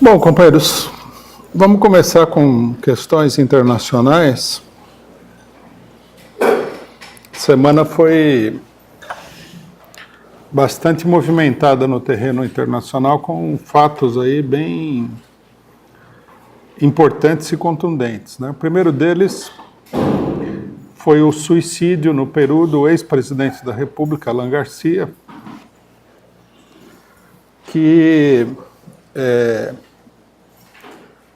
Bom, companheiros, vamos começar com questões internacionais. A semana foi bastante movimentada no terreno internacional, com fatos aí bem importantes e contundentes, né? O primeiro deles foi o suicídio no Peru do ex-presidente da República, Alan Garcia, que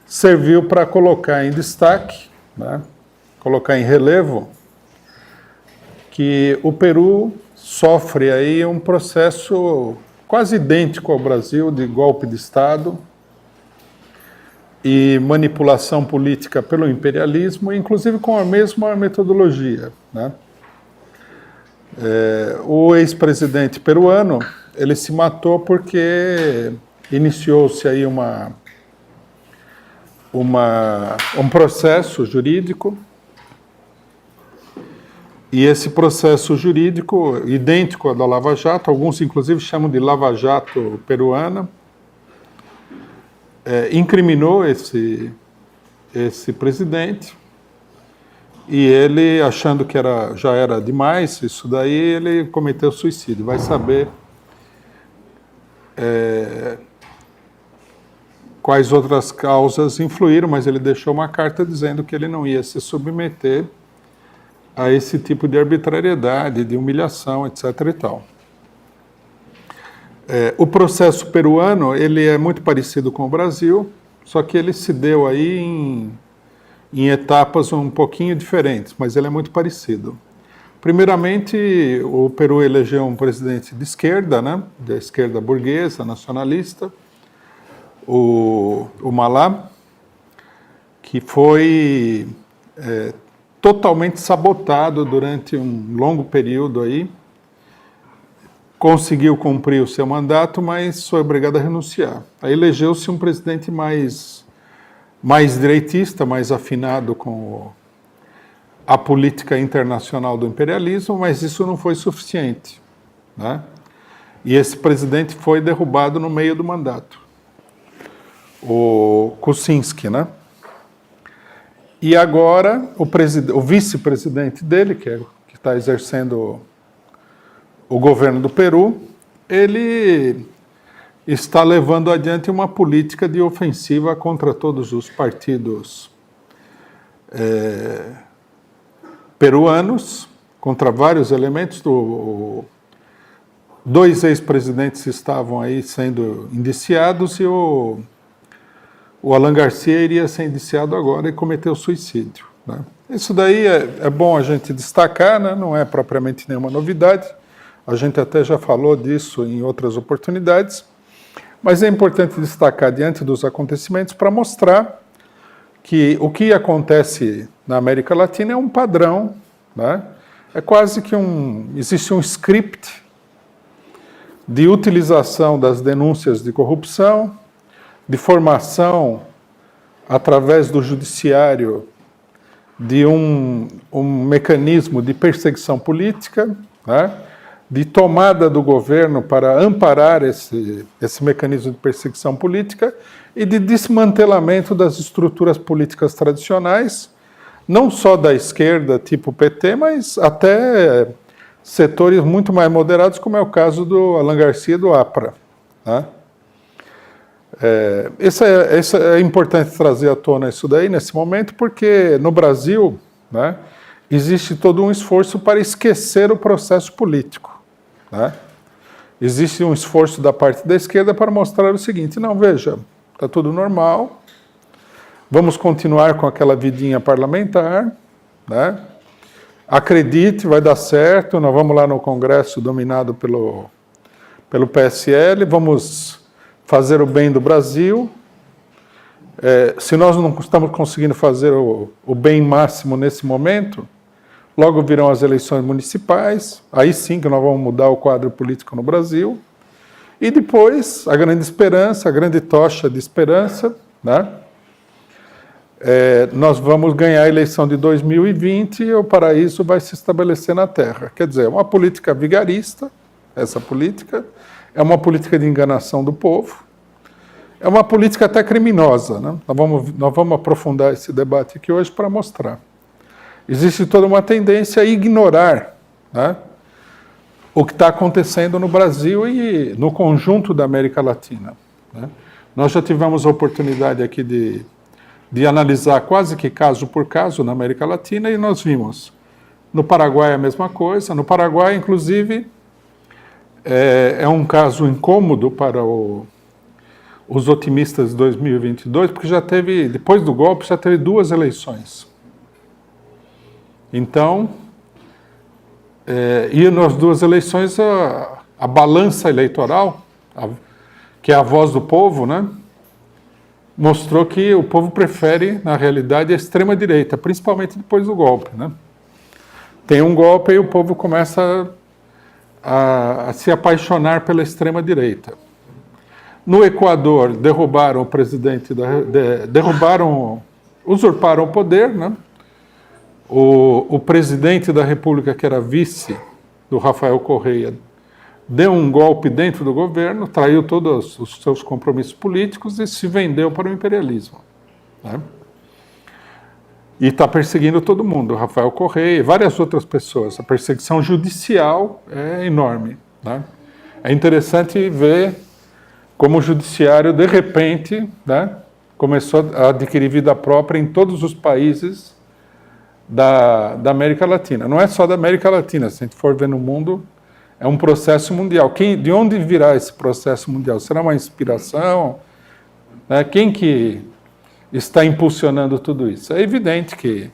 serviu para colocar em destaque, né, colocar em relevo, que o Peru sofre aí um processo quase idêntico ao Brasil de golpe de Estado e manipulação política pelo imperialismo, inclusive com a mesma metodologia, né? O ex-presidente peruano, ele se matou porque iniciou-se aí um processo jurídico, e esse processo jurídico, idêntico ao da Lava Jato, alguns inclusive chamam de Lava Jato peruana, incriminou esse presidente, e ele, achando que já era demais isso daí, ele cometeu suicídio. Vai saber quais outras causas influíram, mas ele deixou uma carta dizendo que ele não ia se submeter a esse tipo de arbitrariedade, de humilhação, etc. e tal. O processo peruano, ele é muito parecido com o Brasil, só que ele se deu aí em etapas um pouquinho diferentes, mas ele é muito parecido. Primeiramente, o Peru elegeu um presidente de esquerda, né, da esquerda burguesa, nacionalista, o Humala, que foi totalmente sabotado durante um longo período aí, conseguiu cumprir o seu mandato, mas foi obrigado a renunciar. Aí elegeu-se um presidente mais direitista, mais afinado com a política internacional do imperialismo, mas isso não foi suficiente, né? E esse presidente foi derrubado no meio do mandato, o Kuczynski, né? E agora o vice-presidente dele, que está exercendo o governo do Peru, ele está levando adiante uma política de ofensiva contra todos os partidos peruanos, contra vários elementos. Dois ex-presidentes estavam aí sendo indiciados, e o Alan Garcia iria ser indiciado agora e cometeu suicídio, né? Isso daí é bom a gente destacar, né? Não é propriamente nenhuma novidade, a gente até já falou disso em outras oportunidades, mas é importante destacar diante dos acontecimentos para mostrar que o que acontece na América Latina é um padrão, né? É quase que existe um script de utilização das denúncias de corrupção, de formação através do judiciário de um mecanismo de perseguição política, né? De tomada do governo para amparar esse mecanismo de perseguição política e de desmantelamento das estruturas políticas tradicionais, não só da esquerda, tipo PT, mas até setores muito mais moderados, como é o caso do Alan Garcia e do APRA, né? É importante trazer à tona isso daí nesse momento, porque no Brasil, né, existe todo um esforço para esquecer o processo político, né? Existe um esforço da parte da esquerda para mostrar o seguinte: não, veja, está tudo normal, vamos continuar com aquela vidinha parlamentar, né? Acredite, vai dar certo, nós vamos lá no Congresso dominado pelo PSL, vamos fazer o bem do Brasil. Se nós não estamos conseguindo fazer o bem máximo nesse momento, logo virão as eleições municipais, aí sim que nós vamos mudar o quadro político no Brasil, e depois a grande esperança, a grande tocha de esperança, né? Nós vamos ganhar a eleição de 2020 e o paraíso vai se estabelecer na Terra. Quer dizer, é uma política vigarista, essa política, é uma política de enganação do povo, é uma política até criminosa, né? Nós vamos aprofundar esse debate aqui hoje para mostrar. Existe toda uma tendência a ignorar, né, o que está acontecendo no Brasil e no conjunto da América Latina, né? Nós já tivemos a oportunidade aqui de analisar quase que caso por caso na América Latina e nós vimos no Paraguai a mesma coisa. No Paraguai, inclusive, é um caso incômodo para os otimistas de 2022, porque já teve, depois do golpe, já teve 2 eleições. Então, e nas 2 eleições a balança eleitoral, que é a voz do povo, né, mostrou que o povo prefere, na realidade, a extrema-direita, principalmente depois do golpe, né? Tem um golpe e o povo começa a se apaixonar pela extrema-direita. No Equador, derrubaram o presidente, usurparam o poder, né? O presidente da República, que era vice do Rafael Correa, deu um golpe dentro do governo, traiu todos os seus compromissos políticos e se vendeu para o imperialismo, né? E está perseguindo todo mundo, o Rafael Correa e várias outras pessoas. A perseguição judicial é enorme, né? É interessante ver como o judiciário, de repente, né, começou a adquirir vida própria em todos os países da América Latina. Não é só da América Latina, se a gente for ver no mundo, é um processo mundial. De onde virá esse processo mundial? Será uma inspiração? Né? Quem que está impulsionando tudo isso? É evidente que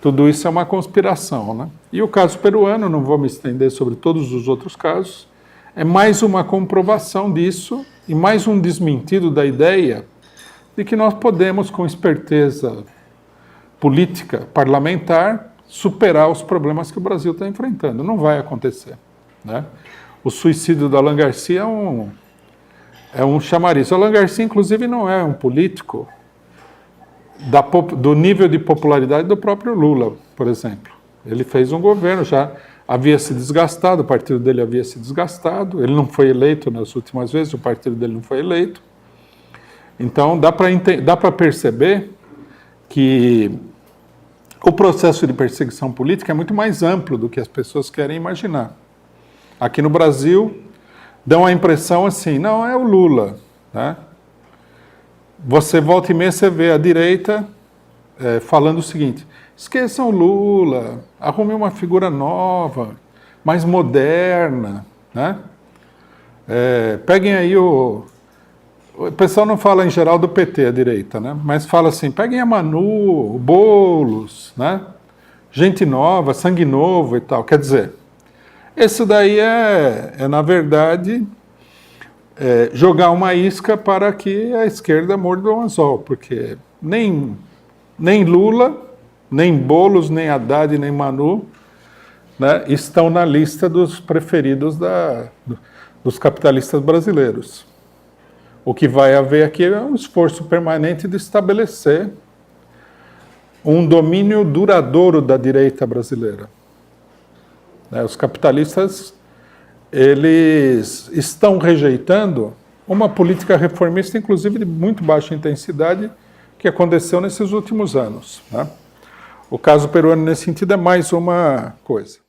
tudo isso é uma conspiração, né? E o caso peruano, não vou me estender sobre todos os outros casos, é mais uma comprovação disso e mais um desmentido da ideia de que nós podemos, com esperteza política, parlamentar, superar os problemas que o Brasil está enfrentando. Não vai acontecer, né? O suicídio do Alan Garcia é um chamariz. O Alan Garcia, inclusive, não é um político do nível de popularidade do próprio Lula, por exemplo. Ele fez um governo, já havia se desgastado, o partido dele havia se desgastado, ele não foi eleito nas últimas vezes, o partido dele não foi eleito. Então, dá para perceber que o processo de perseguição política é muito mais amplo do que as pessoas querem imaginar. Aqui no Brasil, dão a impressão assim, não, é o Lula, né? Você volta e meia, você vê a direita falando o seguinte: esqueçam o Lula, arrume uma figura nova, mais moderna, né? Peguem aí o pessoal não fala em geral do PT, a direita, né? Mas fala assim, peguem a Manu, o Boulos, né? Gente nova, sangue novo e tal. Quer dizer, isso daí na verdade, jogar uma isca para que a esquerda morda o anzol, porque nem Lula, nem Boulos, nem Haddad, nem Manu, né, estão na lista dos preferidos dos capitalistas brasileiros. O que vai haver aqui é um esforço permanente de estabelecer um domínio duradouro da direita brasileira. Os capitalistas, eles estão rejeitando uma política reformista, inclusive de muito baixa intensidade, que aconteceu nesses últimos anos, né? O caso peruano, nesse sentido, é mais uma coisa.